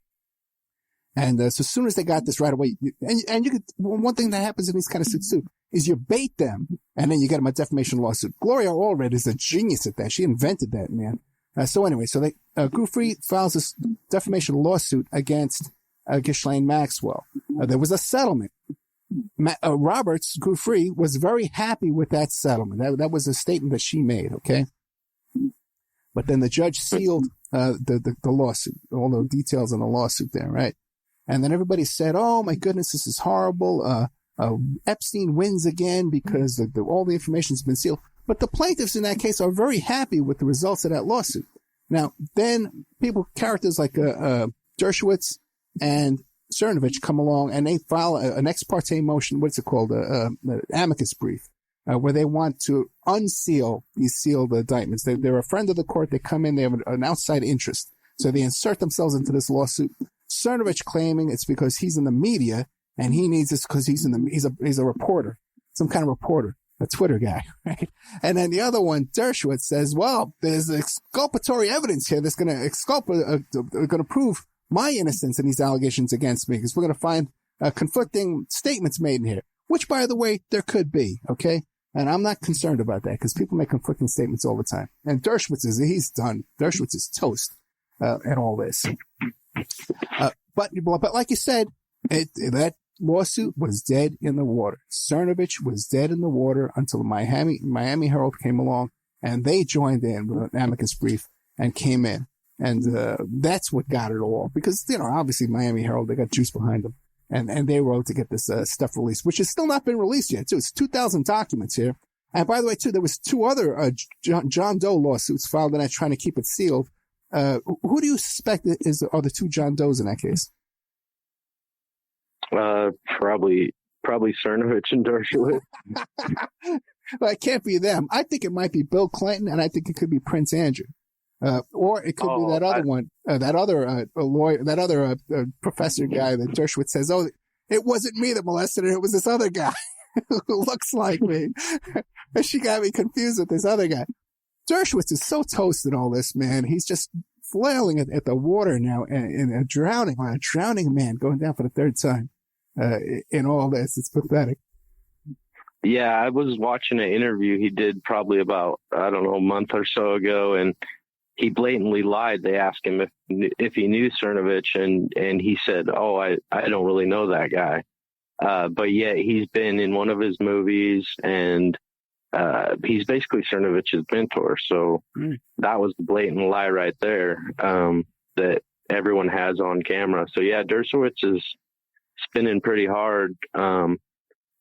And so as soon as they got this right away, and you could, one thing that happens in these kind of suits too, is you bait them, and then you get them a defamation lawsuit. Gloria Allred is a genius at that. She invented that, man. So anyway, Giuffre files this defamation lawsuit against Ghislaine Maxwell. There was a settlement. Roberts Giuffre was very happy with that settlement. That was a statement that she made. Okay, but then the judge sealed the lawsuit, all the details on the lawsuit there, right? And then everybody said, "Oh my goodness, this is horrible. Epstein wins again because all the information's been sealed." But the plaintiffs in that case are very happy with the results of that lawsuit. Now, then characters like Dershowitz and Cernovich come along and they file an ex parte motion. What's it called? An amicus brief, where they want to unseal these sealed indictments. They're a friend of the court. They come in. They have an outside interest. So they insert themselves into this lawsuit. Cernovich claiming it's because he's in the media and he needs this because he's a reporter, some kind of reporter, a Twitter guy, right? And then the other one, Dershowitz, says, well, there's exculpatory evidence here that's going to prove my innocence in these allegations against me because we're going to find conflicting statements made in here, which, by the way, there could be, okay? And I'm not concerned about that because people make conflicting statements all the time. And Dershowitz he's done. Dershowitz is toast at all this. But like you said, that lawsuit was dead in the water. Cernovich was dead in the water until the Miami Herald came along and they joined in with an amicus brief and came in. And that's what got it all. Because, obviously Miami Herald, they got juice behind them. And they wrote to get this stuff released, which has still not been released yet, too. It's 2,000 documents here. And by the way, too, there was 2 other John Doe lawsuits filed in that trying to keep it sealed. Who do you suspect are the 2 John Does in that case? Probably Cernovich and Dershowitz. Well, it can't be them. I think it might be Bill Clinton, and I think it could be Prince Andrew. Or it could be that other one, that other lawyer, that other professor guy that Dershowitz says, oh, it wasn't me that molested her, it was this other guy who looks like me. And she got me confused with this other guy. Dershowitz is so toast in all this, man. He's just flailing at the water now and drowning a man going down for the 3rd time in all this. It's pathetic. Yeah, I was watching an interview he did probably about, I don't know, a month or so ago, and he blatantly lied. They asked him if he knew Cernovich, and he said, oh, I don't really know that guy. But yet he's been in one of his movies, and he's basically Cernovich's mentor. So that was the blatant lie right there, that everyone has on camera. So yeah, Dershowitz is spinning pretty hard.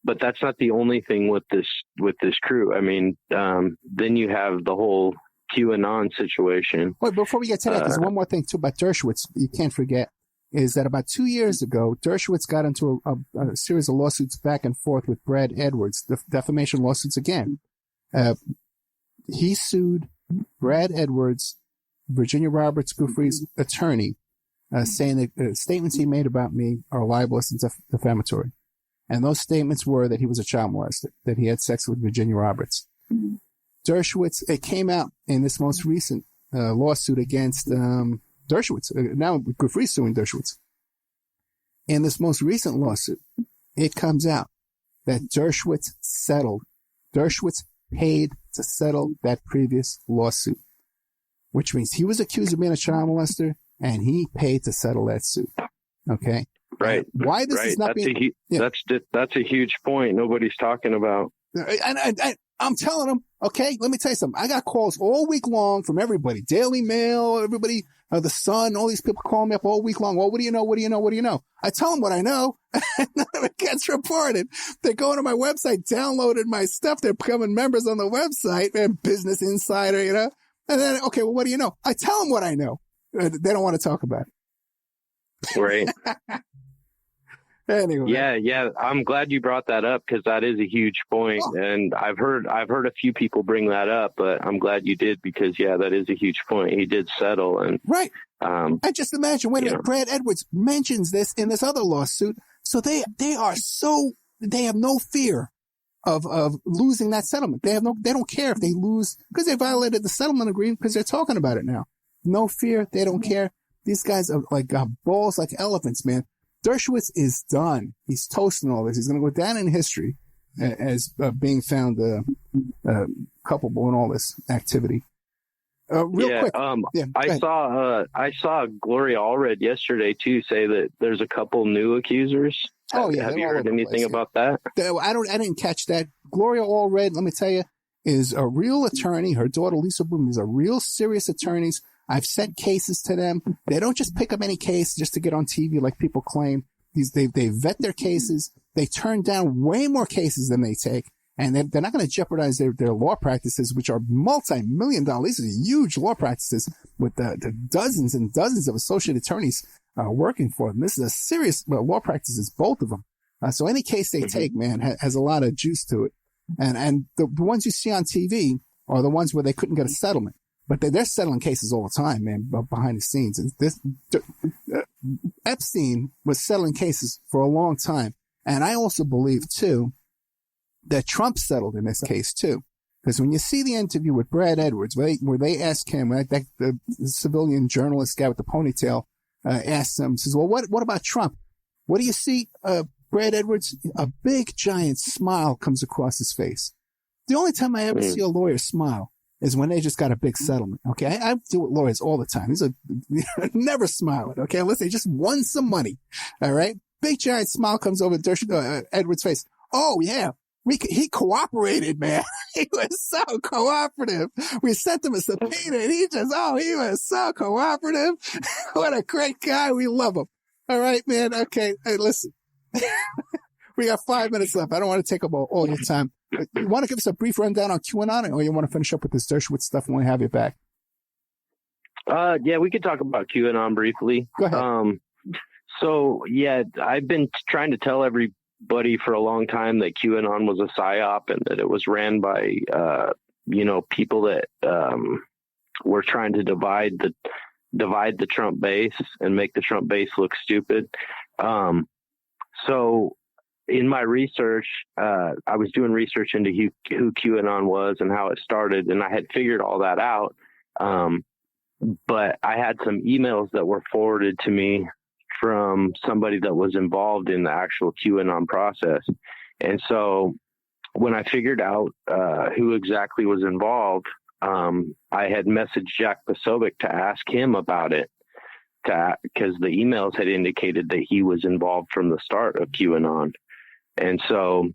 But that's not the only thing with this crew. I mean, then you have the whole QAnon situation. Wait, before we get to that, there's one more thing too about Dershowitz you can't forget, is that about 2 years ago, Dershowitz got into a series of lawsuits back and forth with Brad Edwards, the defamation lawsuits again. He sued Brad Edwards, Virginia Roberts Giuffre's attorney, saying that the statements he made about me are libelous and defamatory. And those statements were that he was a child molester, that he had sex with Virginia Roberts. Dershowitz, it came out in this most recent lawsuit against Dershowitz. Now Giuffre suing Dershowitz. In this most recent lawsuit, it comes out that Dershowitz settled. Dershowitz paid to settle that previous lawsuit, which means he was accused of being a child molester, and he paid to settle that suit. Okay? Right. Why this is not being... That's a huge point nobody's talking about. And I'm telling them, okay, let me tell you something. I got calls all week long from everybody. Daily Mail, everybody, The Sun, all these people calling me up all week long. Well, what do you know? What do you know? What do you know? I tell them what I know. None of it gets reported. They're going to my website, downloading my stuff. They're becoming members on the website, man, Business Insider, you know? And then, okay, well, what do you know? I tell them what I know. They don't want to talk about it. Right. Anyway. Yeah. I'm glad you brought that up, because that is a huge point. Oh. And I've heard a few people bring that up, but I'm glad you did, because that is a huge point. He did settle, and right. I just imagine, wait a minute, Brad Edwards mentions this in this other lawsuit. So they have no fear of losing that settlement. They don't care if they lose, because they violated the settlement agreement, because they're talking about it now. No fear. They don't care. These guys are like balls like elephants, man. Dershowitz is done. He's toasting all this. He's going to go down in history as being found culpable in all this activity. Quick. I saw Gloria Allred yesterday too say that there's a couple new accusers. Have you heard anything about that? I didn't catch that. Gloria Allred, let me tell you, is a real attorney. Her daughter Lisa Bloom is a real serious attorneys. I've sent cases to them. They don't just pick up any case just to get on TV like people claim. They vet their cases. They turn down way more cases than they take. And they're not going to jeopardize their law practices, which are multi-million dollar. These are huge law practices with the dozens and dozens of associate attorneys working for them. This is a serious law practices, both of them. So any case they take, man, has a lot of juice to it. And the ones you see on TV are the ones where they couldn't get a settlement. But they're settling cases all the time, man, behind the scenes. Epstein was settling cases for a long time. And I also believe, too, that Trump settled in this case, too. Because when you see the interview with Brad Edwards, where they ask him, the civilian journalist guy with the ponytail asks him, says, well, what about Trump? What do you see, Brad Edwards? A big, giant smile comes across his face. The only time I ever see a lawyer smile is when they just got a big settlement. Okay. I deal with lawyers all the time. These are never smiling. Okay. Unless they just won some money. All right. Big giant smile comes over Edwards' face. Oh yeah. He cooperated, man. He was so cooperative. We sent him a subpoena and he was so cooperative. What a great guy. We love him. All right, man. Okay. Hey, listen, We got 5 minutes left. I don't want to take up all your time. You want to give us a brief rundown on QAnon, or you want to finish up with this Dershowitz stuff when we have you back? Yeah, we could talk about QAnon briefly. Go ahead. So, yeah, I've been trying to tell everybody for a long time that QAnon was a psyop and that it was ran by, people that were trying to divide the Trump base and make the Trump base look stupid. So in my research, I was doing research into who QAnon was and how it started, and I had figured all that out. But I had some emails that were forwarded to me from somebody that was involved in the actual QAnon process. And so when I figured out who exactly was involved, I had messaged Jack Posobiec to ask him about it, because the emails had indicated that he was involved from the start of QAnon. And so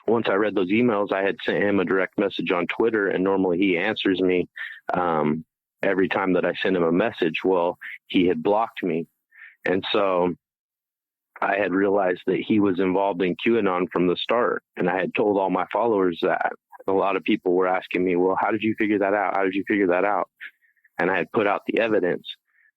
once I read those emails, I had sent him a direct message on Twitter, and normally he answers me every time that I send him a message. Well, he had blocked me. And so I had realized that he was involved in QAnon from the start. And I had told all my followers that. A lot of people were asking me, well, how did you figure that out? How did you figure that out? And I had put out the evidence.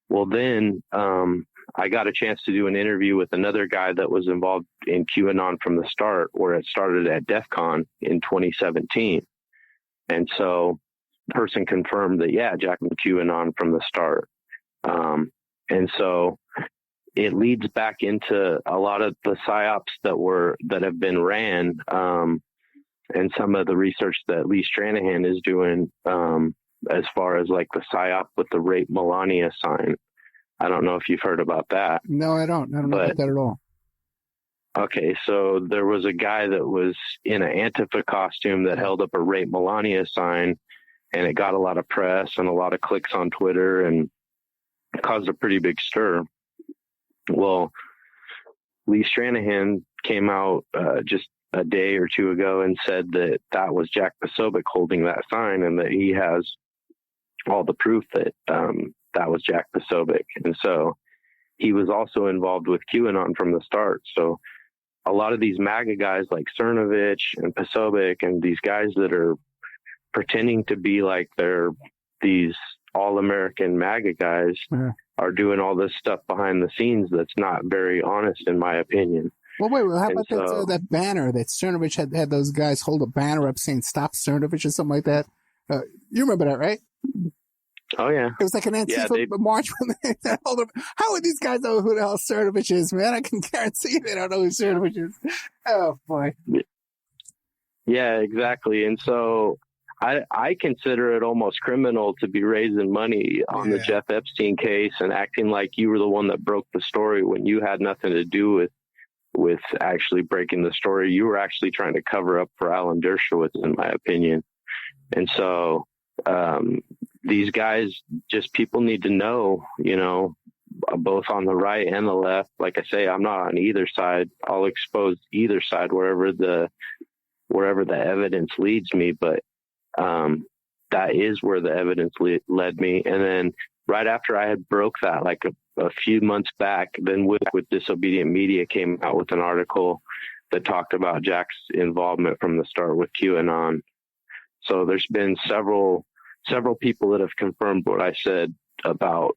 Well, then I got a chance to do an interview with another guy that was involved in QAnon from the start, where it started at DEF CON in 2017. And so the person confirmed that, yeah, Jack was QAnon from the start. And so it leads back into a lot of the psyops that have been ran, and some of the research that Lee Stranahan is doing, as far as like the psyop with the Rape Melania sign. I don't know if you've heard about that. No, I don't. I don't know about that at all. Okay, so there was a guy that was in an Antifa costume that held up a Rape Melania sign, and it got a lot of press and a lot of clicks on Twitter and caused a pretty big stir. Well, Lee Stranahan came out just a day or two ago and said that that was Jack Posobiec holding that sign, and that he has all the proof that that was Jack Posobiec. And so he was also involved with QAnon from the start. So a lot of these MAGA guys like Cernovich and Posobiec and these guys that are pretending to be like they're these all-American MAGA guys are doing all this stuff behind the scenes that's not very honest, in my opinion. Well, wait, how about that banner that Cernovich had those guys hold a banner up saying "Stop Cernovich" or something like that? You remember that, right? Oh, yeah. It was like an Antifa march when they hold up. How would these guys know who the hell Cernovich is, man? I can guarantee they don't know who Cernovich is. Oh, boy. Yeah, exactly. And so I consider it almost criminal to be raising money on the Jeff Epstein case and acting like you were the one that broke the story when you had nothing to do with actually breaking the story. You were actually trying to cover up for Alan Dershowitz, in my opinion. And so these guys, just people need to know, both on the right and the left. Like I say, I'm not on either side. I'll expose either side wherever the evidence leads me. But that is where the evidence led me. And then right after I had broke that, like a few months back, then with Disobedient Media came out with an article that talked about Jack's involvement from the start with QAnon. So there's been several people that have confirmed what I said about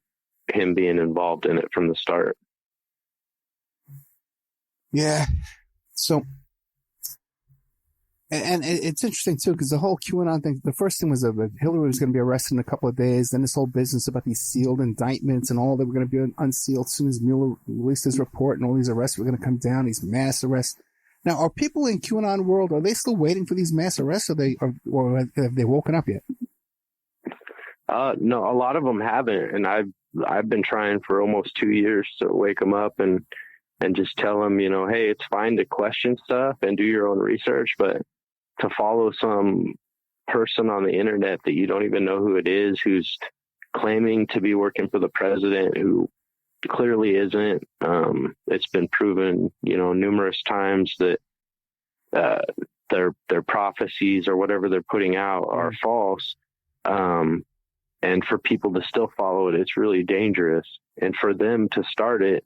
him being involved in it from the start. Yeah. So, and it's interesting too, because the whole QAnon thing, the first thing was that Hillary was going to be arrested in a couple of days. Then this whole business about these sealed indictments and all that were going to be unsealed as soon as Mueller released his report, and all these arrests were going to come down, these mass arrests. Now, are people in QAnon world, are they still waiting for these mass arrests, or have they woken up yet? No, a lot of them haven't. And I've been trying for almost 2 years to wake them up and just tell them, hey, it's fine to question stuff and do your own research, but to follow some person on the internet that you don't even know who it is, who's claiming to be working for the president, who clearly isn't. It's been proven, numerous times that their prophecies or whatever they're putting out are false. And for people to still follow it, it's really dangerous. And for them to start it,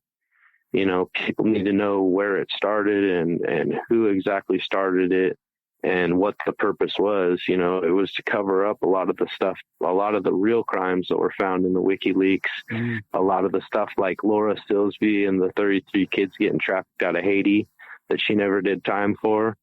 people need to know where it started and who exactly started it and what the purpose was. It was to cover up a lot of the stuff, a lot of the real crimes that were found in the WikiLeaks, a lot of the stuff like Laura Silsby and the 33 kids getting trafficked out of Haiti that she never did time for.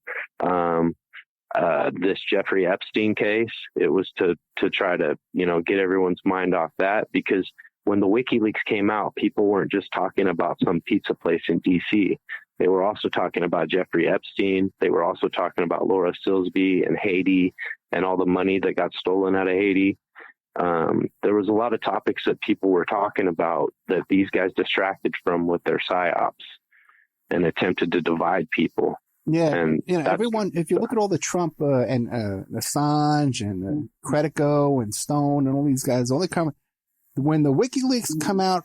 This Jeffrey Epstein case, it was to try to, get everyone's mind off that, because when the WikiLeaks came out, people weren't just talking about some pizza place in DC. They were also talking about Jeffrey Epstein. They were also talking about Laura Silsby and Haiti and all the money that got stolen out of Haiti. There was a lot of topics that people were talking about that these guys distracted from with their psyops and attempted to divide people. Yeah, and everyone, if you look at all the Trump and Assange and Credico and Stone and all these guys, when the WikiLeaks come out,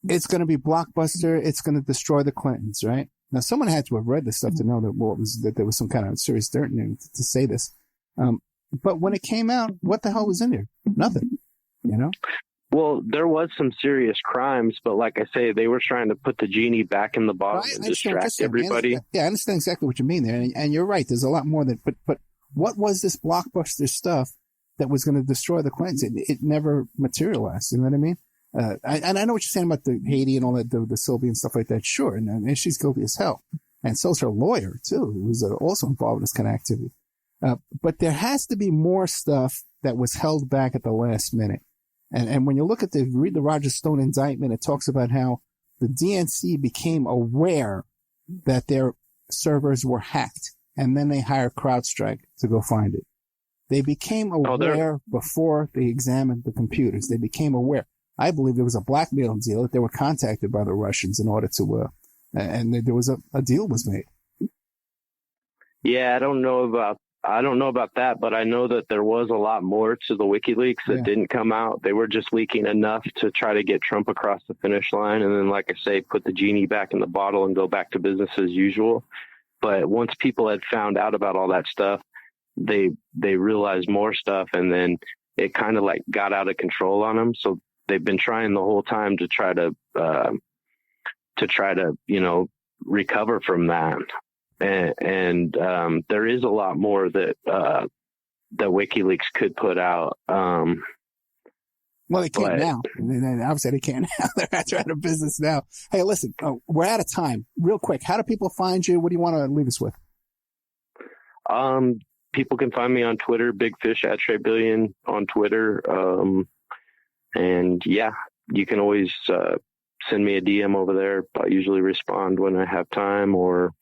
it's going to be blockbuster. It's going to destroy the Clintons, right? Now, someone had to have read this stuff to know that there was some kind of serious dirt in there to say this. But when it came out, what the hell was in there? Nothing, Well, there was some serious crimes, but like I say, they were trying to put the genie back in the bottle and distract everybody. I understand exactly what you mean there. And you're right. There's a lot more than, but what was this blockbuster stuff that was going to destroy the Clintons? It never materialized. You know what I mean? And I know what you're saying about the Haiti and all that, the Sylvie and stuff like that. Sure. And she's guilty as hell. And so's her lawyer too, who was also involved in this kind of activity. But there has to be more stuff that was held back at the last minute. And when you read the Roger Stone indictment, it talks about how the DNC became aware that their servers were hacked, and then they hired CrowdStrike to go find it. They became aware before they examined the computers. They became aware. I believe there was a blackmail deal that they were contacted by the Russians in order to, and there was a deal was made. Yeah, I don't know about that, but I know that there was a lot more to the WikiLeaks that didn't come out. They were just leaking enough to try to get Trump across the finish line. And then, like I say, put the genie back in the bottle and go back to business as usual. But once people had found out about all that stuff, they realized more stuff, and then it kind of got out of control on them. So they've been trying the whole time to try to recover from that. And there is a lot more that WikiLeaks could put out. Well, they can't now. Obviously, they can't now. They're out of business now. Hey, listen, we're out of time. Real quick, how do people find you? What do you want to leave us with? People can find me on Twitter, Bigfish @Billion on Twitter. And yeah, you can always send me a DM over there. I usually respond when I have time, or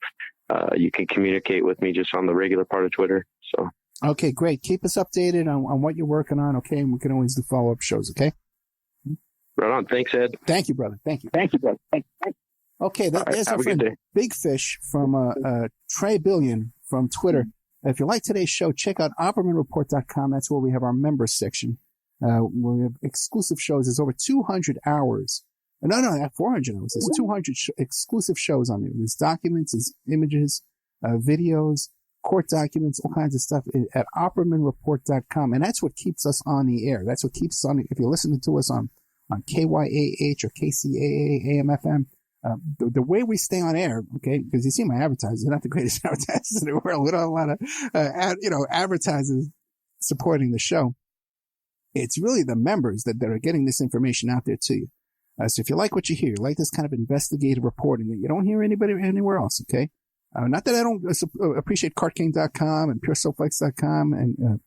you can communicate with me just on the regular part of Twitter. So. Okay, great. Keep us updated on what you're working on, okay? And we can always do follow-up shows, okay? Right on. Thanks, Ed. Thank you, brother. Thank you. Brother. Thank you. Okay, there's our friend Big Fish from Trey Billion from Twitter. If you like today's show, check out OppermanReport.com. That's where we have our members section. We have exclusive shows. There's over 200 hours. No, 400 hours. There's 200 exclusive shows on there. There's documents, there's images, videos, court documents, all kinds of stuff at OppermanReport.com. And that's what keeps us on the air. That's what keeps us on. If you're listening to us on KYAH or KCAA AM/FM, the way we stay on air, okay, because you see my advertisers, they're not the greatest advertisers in the world. We don't have a lot of, advertisers supporting the show. It's really the members that are getting this information out there to you. So if you like what you hear, you like this kind of investigative reporting that you don't hear anybody anywhere else, okay? Not that I don't appreciate CartKing.com and PureSoapFlex.com and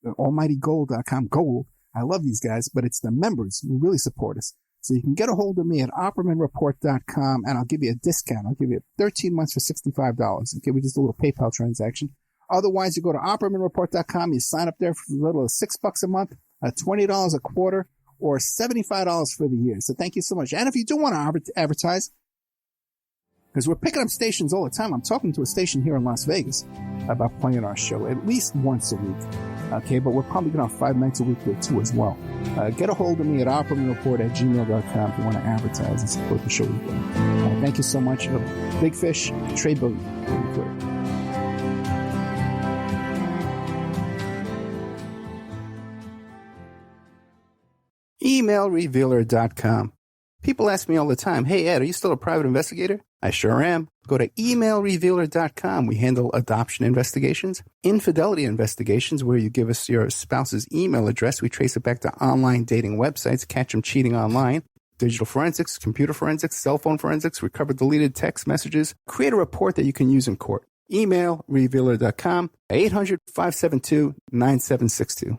AlmightyGold.com. Gold. I love these guys, but it's the members who really support us. So you can get a hold of me at OppermanReport.com, and I'll give you a discount. I'll give you 13 months for $65. Okay, we just do a little PayPal transaction. Otherwise, you go to OppermanReport.com. You sign up there for a little $6 a month, $20 a quarter, or $75 for the year. So thank you so much. And if you do want to advertise, because we're picking up stations all the time. I'm talking to a station here in Las Vegas about playing our show at least once a week. Okay, but we're probably going to have 5 nights a week there too as well. Get a hold of me at OppermanReport@gmail.com if you want to advertise and support the show. Thank you so much. Big Fish, Trey Billion. emailrevealer.com. People ask me all the time, hey, Ed, are you still a private investigator? I sure am. Go to emailrevealer.com. We handle adoption investigations, infidelity investigations, where you give us your spouse's email address. We trace it back to online dating websites, catch them cheating online. Digital forensics, computer forensics, cell phone forensics, recover deleted text messages. Create a report that you can use in court. Email revealer.com, 800-572-9762.